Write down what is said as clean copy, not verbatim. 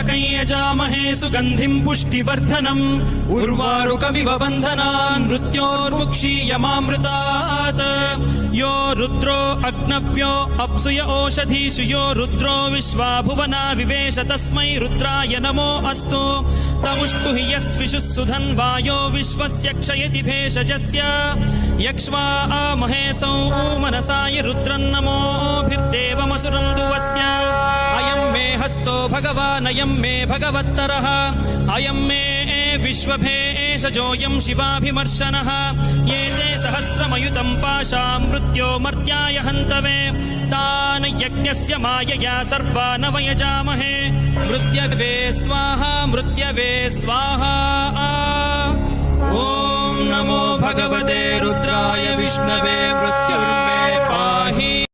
त्र्यम्बकं यजामहे सुगन्धिं पुष्टिवर्धनम् उर्वारुकमिव बन्धनान् मृत्योर्मुक्षीयमामृतात् यो रुद्रो अग्नव्यो अप्सुय ओषधीषु यो रुद्रो विश्वा भुवना विवेश तस्मै रुद्राय नमो अस्तु तमुष्टु हि यस्विषुः सुधन्वायो विश्वस्य क्षयति भेषजस्य यक्ष्वा महेशौ मनसाय रुद्रन्नमोभिर्देवमसुरं दुवस्य अयं मे हस्तो भगवान् अयं मे भगवत्तरः अयं मे विश्वभेषजोऽयं शिवाभिमर्शनः ये ते सहस्रमयुतं पाशां मृत्यो मर्त्याय हन्तवे तान् यज्ञस्य मायया सर्वान् वयजामहे मृत्यवे स्वाहा मृत्यवे स्वाहा ॐ नमो भगवते रुद्राय विष्णवे मृत्युर्मे